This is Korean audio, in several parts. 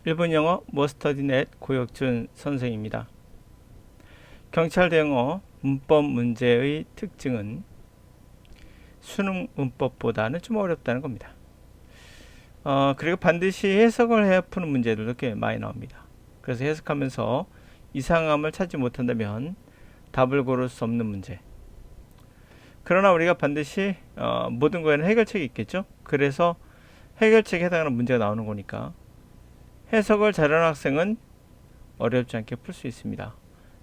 일본 영어 머스터디넷 고혁준 선생입니다. 경찰대 영어 문법 문제의 특징은 수능 문법보다는 좀 어렵다는 겁니다. 그리고 반드시 해석을 해야 푸는 문제들도 꽤 많이 나옵니다. 그래서 해석하면서 이상함을 찾지 못한다면 답을 고를 수 없는 문제. 그러나 우리가 반드시 모든 거에는 해결책이 있겠죠. 그래서 해결책에 해당하는 문제가 나오는 거니까 해석을 잘하는 학생은 어렵지 않게 풀 수 있습니다.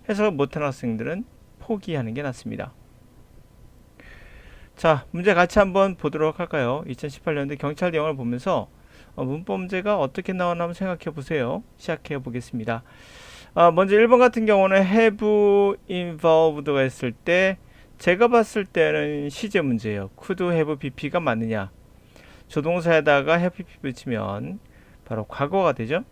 해석을 못하는 학생들은 포기하는 게 낫습니다. 자, 문제 같이 한번 보도록 할까요? 2018년도 경찰대 영어를 보면서 문법 문제가 어떻게 나오나 한번 생각해 보세요. 시작해 보겠습니다. 먼저 1번 같은 경우는 have involved가 했을 때 제가 봤을 때는 시제 문제예요. could have pp가 맞느냐? 조동사에다가 have pp 붙이면 바로 과거가 되죠.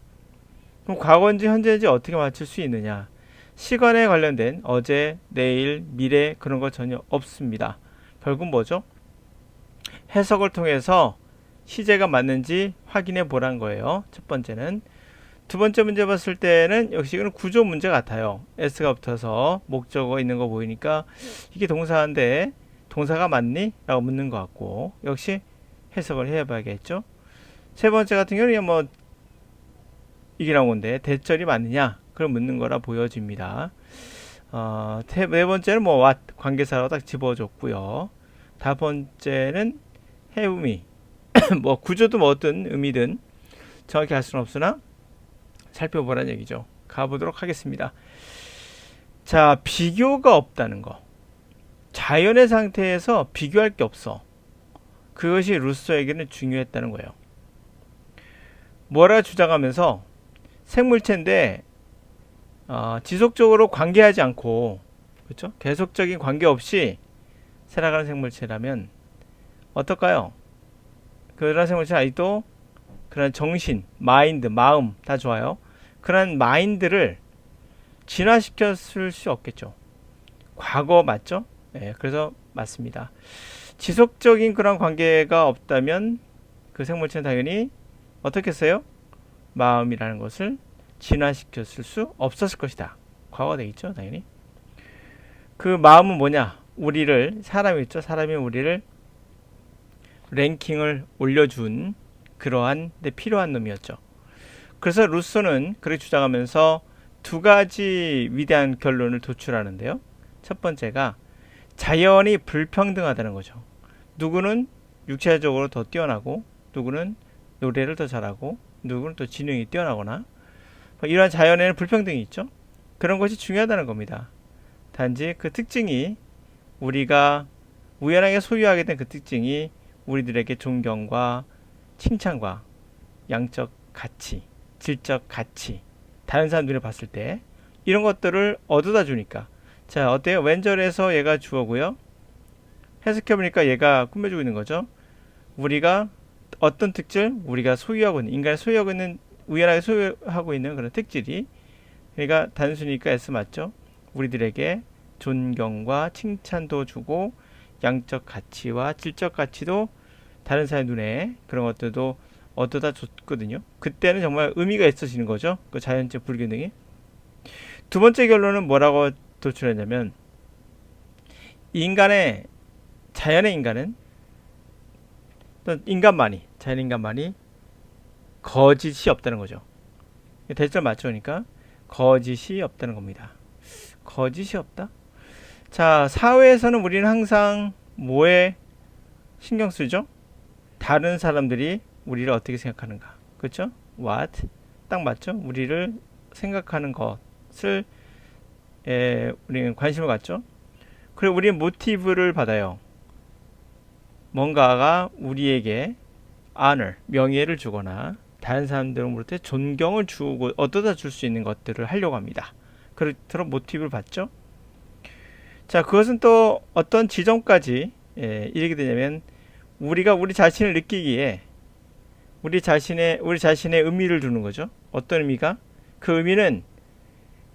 그럼 과거인지 현재인지 어떻게 맞출 수 있느냐? 시간에 관련된 어제, 내일, 미래 그런 거 전혀 없습니다. 결국 뭐죠? 해석을 통해서 시제가 맞는지 확인해 보란 거예요. 첫 번째는. 두 번째 문제 봤을 때는 역시 이건 구조 문제 같아요. s가 붙어서 목적어 있는 거 보이니까 이게 동사인데 동사가 맞니? 라고 묻는 것 같고 역시 해석을 해 봐야겠죠. 세 번째 같은 경우는 뭐 이게 나온 건데 대절이 맞느냐? 그걸 묻는 거라 보여집니다. 네 번째는 뭐 what 관계사로 딱 집어줬고요. 다섯 번째는 have me 뭐 구조도 뭐 어떤 의미든 정확히 알 수는 없으나 살펴보라는 얘기죠. 가보도록 하겠습니다. 자, 비교가 없다는 거. 자연의 상태에서 비교할 게 없어. 그것이 루소에게는 중요했다는 거예요. 뭐라 주장하면서 생물체인데 지속적으로 관계하지 않고 그렇죠? 계속적인 관계 없이 살아가는 생물체라면 어떨까요? 그런 생물체 아직도 그런 정신, 마인드, 마음 다 좋아요. 그런 마인드를 진화시켰을 수 없겠죠. 과거 맞죠? 네, 그래서 맞습니다. 지속적인 그런 관계가 없다면 그 생물체는 당연히 어떻게 했어요? 마음이라는 것을 진화시켰을 수 없었을 것이다. 과거가 되겠죠, 당연히. 그 마음은 뭐냐? 우리를 사람이 있죠. 사람이 우리를 랭킹을 올려준 그러한 데 필요한 놈이었죠. 그래서 루소는 그렇게 주장하면서 두 가지 위대한 결론을 도출하는데요. 첫 번째가 자연이 불평등하다는 거죠. 누구는 육체적으로 더 뛰어나고 누구는 노래를 더 잘하고 누구는 또 지능이 뛰어나거나 이러한 자연에는 불평등이 있죠. 그런 것이 중요하다는 겁니다. 단지 그 특징이 우리가 우연하게 소유하게 된 그 특징이 우리들에게 존경과 칭찬과 양적 가치, 질적 가치, 다른 사람 눈에 봤을 때 이런 것들을 얻어다 주니까 자 어때요? 왼절에서 얘가 주어고요. 해석해보니까 얘가 꾸며주고 있는 거죠. 우리가 어떤 특질? 우리가 소유하고 있는 인간이 소유하고 있는 우연하게 소유하고 있는 그런 특질이 그러니까 단순히니까 S 맞죠? 우리들에게 존경과 칭찬도 주고 양적 가치와 질적 가치도 다른 사람의 눈에 그런 것들도 얻어다 줬거든요. 그때는 정말 의미가 있어지는 거죠. 그 자연적 불균형이. 두 번째 결론은 뭐라고 도출했냐면 자연의 인간은 또 자연 인간만이 거짓이 없다는 거죠. 대절 맞추니까 거짓이 없다는 겁니다. 거짓이 없다? 자, 사회에서는 우리는 항상 뭐에 신경 쓰죠? 다른 사람들이 우리를 어떻게 생각하는가. 그렇죠? What? 딱 맞죠? 우리를 생각하는 것을 우리는 관심을 갖죠. 그리고 우리는 모티브를 받아요. 뭔가가 우리에게 honor, 명예를 주거나 다른 사람들로부터 존경을 주고 얻어다 줄 수 있는 것들을 하려고 합니다. 그렇도록 모티브를 받죠. 자, 그것은 또 어떤 지점까지 이르게 되냐면 우리가 우리 자신을 느끼기에 우리 자신의 의미를 두는 거죠. 어떤 의미가? 그 의미는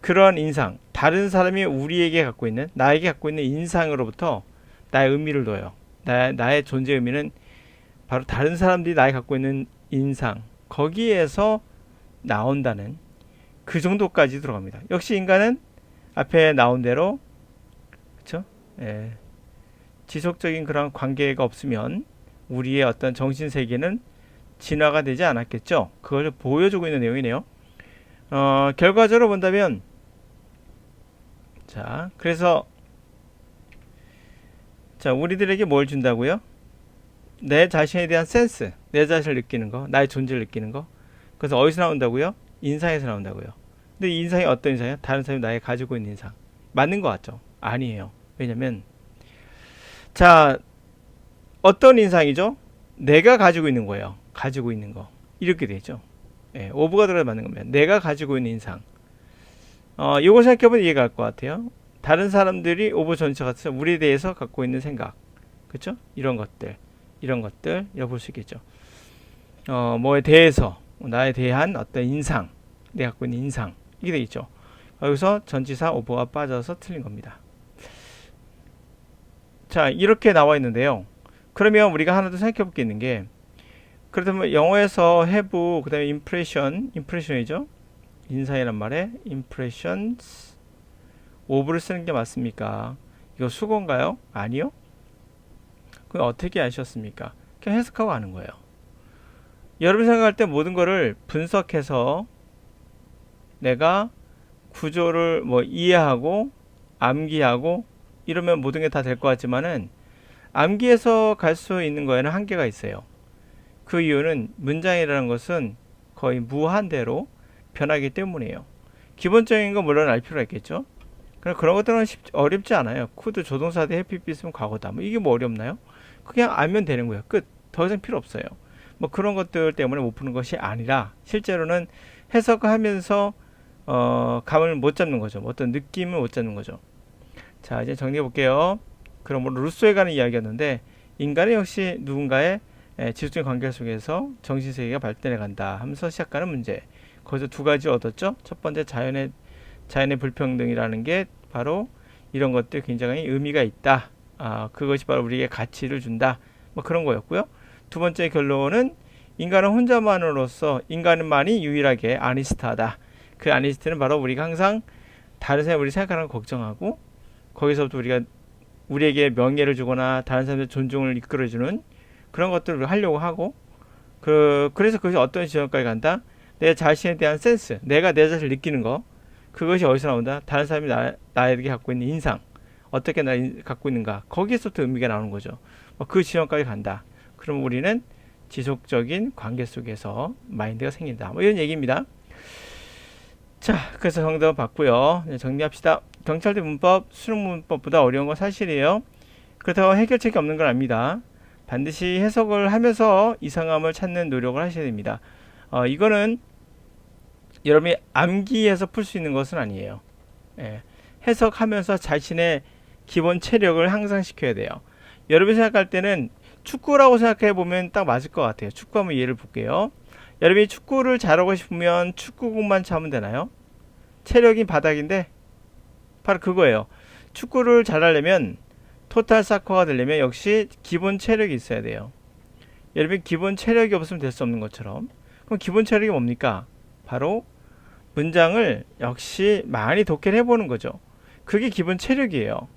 그런 인상, 다른 사람이 우리에게 갖고 있는 나에게 갖고 있는 인상으로부터 나의 의미를 둬요. 나의 존재 의미는 바로 다른 사람들이 나에 갖고 있는 인상 거기에서 나온다는 그 정도까지 들어갑니다. 역시 인간은 앞에 나온 대로 그렇죠? 예, 지속적인 그런 관계가 없으면 우리의 어떤 정신 세계는 진화가 되지 않았겠죠. 그걸 보여주고 있는 내용이네요. 결과적으로 본다면 자, 그래서 자, 우리들에게 뭘 준다고요? 내 자신에 대한 센스, 내 자신을 느끼는 거, 나의 존재를 느끼는 거. 그래서 어디서 나온다고요? 인상에서 나온다고요. 근데 이 인상이 어떤 인상이야? 다른 사람이 나의 가지고 있는 인상. 맞는 것 같죠? 아니에요. 왜냐면 자, 어떤 인상이죠? 내가 가지고 있는 거예요. 가지고 있는 거. 이렇게 되죠. 예, 오브가 들어가 맞는 겁니다. 내가 가지고 있는 인상. 이거 생각해보면 이해가 갈 것 같아요. 다른 사람들이 오브 전체가 우리에 대해서 갖고 있는 생각. 그쵸? 이런 것들. 이런 볼 수 있겠죠. 뭐에 대해서, 나에 대한 어떤 인상. 내가 갖고 있는 인상. 이게 되겠죠. 여기서 전치사 오브가 빠져서 틀린 겁니다. 자, 이렇게 나와 있는데요. 그러면 우리가 하나 더 생각해 볼 게 있는 게, 그렇다면 영어에서 have, 그 다음에 impression이죠. 인상이란 말에 impressions of를 쓰는 게 맞습니까? 이거 수고인가요? 아니요. 그럼 어떻게 아셨습니까? 그냥 해석하고 아는 거예요. 여러분 생각할 때 모든 거를 분석해서 내가 구조를 뭐 이해하고 암기하고 이러면 모든 게 다 될 것 같지만은 암기해서 갈 수 있는 거에는 한계가 있어요. 그 이유는 문장이라는 것은 거의 무한대로 변하기 때문이에요. 기본적인 건 물론 알 필요가 있겠죠. 그런 것들은 어렵지 않아요. could 조동사 대 have 있으면 과거다. 뭐 이게 뭐 어렵나요? 그냥 알면 되는 거예요. 끝. 더 이상 필요 없어요. 뭐 그런 것들 때문에 못 푸는 것이 아니라 실제로는 해석하면서 감을 못 잡는 거죠. 어떤 느낌을 못 잡는 거죠. 자, 이제 정리해 볼게요. 그러므로 루소에 관한 이야기였는데 인간은 역시 누군가의 지속적인 관계 속에서 정신세계가 발전해 간다 하면서 시작하는 문제. 거기서 두 가지 얻었죠. 첫 번째 자연의 불평등이라는 게 바로 이런 것들 굉장히 의미가 있다. 그것이 바로 우리에게 가치를 준다. 뭐 그런 거였고요. 두 번째 결론은 인간은 혼자만으로서 인간만이 유일하게 아니스트하다. 그 아니스트는 바로 우리가 항상 다른 사람이 우리 생각하는 걸 걱정하고 거기서부터 우리에게 명예를 주거나 다른 사람들 존중을 이끌어주는 그런 것들을 하려고 하고 그래서 그것이 어떤 지점까지 간다? 내 자신에 대한 센스, 내가 내 자신을 느끼는 거 그것이 어디서 나온다? 다른 사람이 나에게 갖고 있는 인상 어떻게 나 갖고 있는가 거기에서부터 의미가 나오는 거죠. 그 지점까지 간다. 그럼 우리는 지속적인 관계 속에서 마인드가 생긴다. 뭐 이런 얘기입니다. 자, 그래서 정답 봤고요. 정리합시다. 경찰대 문법, 수능 문법보다 어려운 건 사실이에요. 그렇다고 해결책이 없는 건 아닙니다. 반드시 해석을 하면서 이상함을 찾는 노력을 하셔야 됩니다. 이거는 여러분이 암기해서 풀 수 있는 것은 아니에요. 예, 해석하면서 자신의 기본 체력을 향상시켜야 돼요. 여러분이 생각할 때는 축구라고 생각해 보면 딱 맞을 것 같아요. 축구 한번 예를 볼게요. 여러분이 축구를 잘하고 싶으면 축구공만 차면 되나요? 체력이 바닥인데 바로 그거예요. 축구를 잘하려면 토탈 사커가 되려면 역시 기본 체력이 있어야 돼요. 여러분 기본 체력이 없으면 될 수 없는 것처럼 그럼 기본 체력이 뭡니까? 바로 문장을 역시 많이 독해를 해보는 거죠. 그게 기본 체력이에요.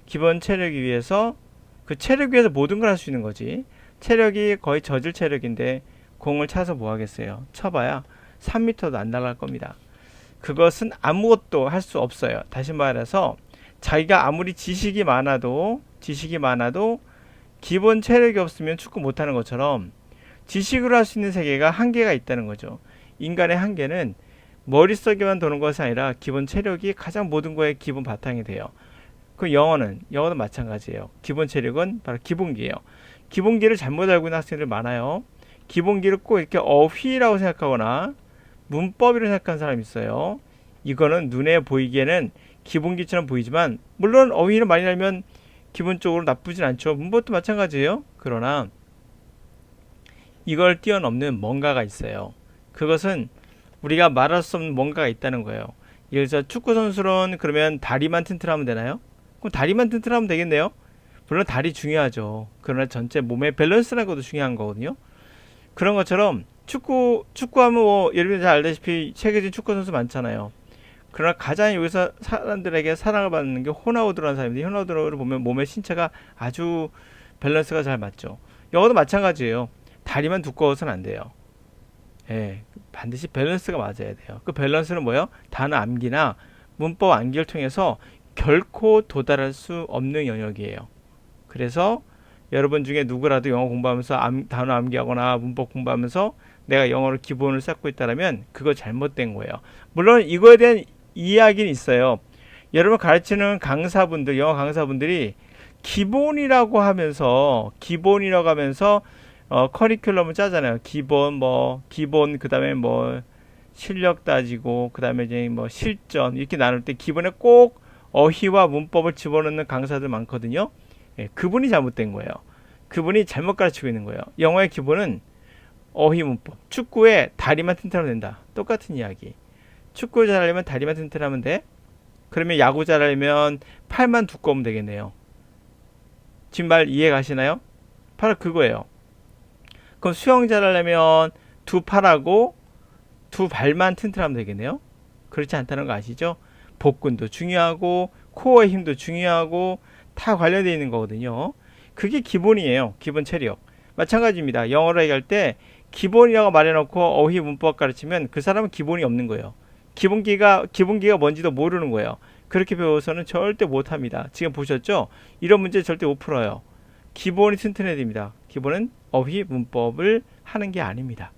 기본 체력이 위해서 그 체력 위에서 모든 걸 할 수 있는 거지. 체력이 거의 저질 체력인데 공을 차서 뭐 하겠어요? 쳐봐야 3m도 안 나갈 겁니다. 그것은 아무것도 할 수 없어요. 다시 말해서 자기가 아무리 지식이 많아도 기본 체력이 없으면 축구 못하는 것처럼 지식으로 할 수 있는 세계가 한계가 있다는 거죠. 인간의 한계는 머릿속에만 도는 것이 아니라 기본 체력이 가장 모든 거의 기본 바탕이 돼요. 그 영어도 마찬가지예요. 기본 체력은 바로 기본기예요. 기본기를 잘못 알고 있는 학생들 많아요. 기본기를 꼭 이렇게 어휘라고 생각하거나 문법이라고 생각하는 사람이 있어요. 이거는 눈에 보이기에는 기본기처럼 보이지만 물론 어휘를 많이 알면 기본적으로 나쁘진 않죠. 문법도 마찬가지예요. 그러나 이걸 뛰어넘는 뭔가가 있어요. 그것은 우리가 말할 수 없는 뭔가가 있다는 거예요. 그래서 축구 선수는 그러면 다리만 튼튼하면 되나요? 그럼 다리만 튼튼하면 되겠네요. 물론 다리 중요하죠. 그러나 전체 몸의 밸런스라는 것도 중요한 거거든요. 그런 것처럼 축구하면 뭐 여러분이 잘 알다시피 세계적인 축구 선수 많잖아요. 그러나 가장 여기서 사람들에게 사랑을 받는 게 호나우두라는 사람인데, 호나우두를 보면 몸의 신체가 아주 밸런스가 잘 맞죠. 영어도 마찬가지예요. 다리만 두꺼워서는 안 돼요. 예, 반드시 밸런스가 맞아야 돼요. 그 밸런스는 뭐예요? 단어 암기나 문법 암기를 통해서 결코 도달할 수 없는 영역이에요. 그래서 여러분 중에 누구라도 영어 공부하면서 단어 암기하거나 문법 공부하면서 내가 영어를 기본을 쌓고 있다면 그거 잘못된 거예요. 물론 이거에 대한 이야기는 있어요. 여러분 가르치는 강사분들, 영어 강사분들이 기본이라고 하면서 커리큘럼을 짜잖아요. 기본 그다음에 뭐 실력 따지고 그다음에 이제 뭐 실전 이렇게 나눌 때 기본에 꼭 어휘와 문법을 집어넣는 강사들 많거든요. 예, 그분이 잘못된 거예요. 그분이 잘못 가르치고 있는 거예요. 영어의 기본은 어휘 문법. 축구에 다리만 튼튼하면 된다. 똑같은 이야기. 축구 잘하려면 다리만 튼튼하면 돼. 그러면 야구 잘하려면 팔만 두꺼우면 되겠네요. 지금 말 이해 가시나요? 바로 그거예요. 그럼 수영 잘하려면 두 팔하고 두 발만 튼튼하면 되겠네요. 그렇지 않다는 거 아시죠? 복근도 중요하고 코어의 힘도 중요하고 다 관련되어 있는 거거든요. 그게 기본이에요. 기본 체력. 마찬가지입니다. 영어를 얘기할 때 기본이라고 말해놓고 어휘 문법 가르치면 그 사람은 기본이 없는 거예요. 기본기가 뭔지도 모르는 거예요. 그렇게 배워서는 절대 못합니다. 지금 보셨죠? 이런 문제 절대 못 풀어요. 기본이 튼튼해야 됩니다. 기본은 어휘 문법을 하는 게 아닙니다.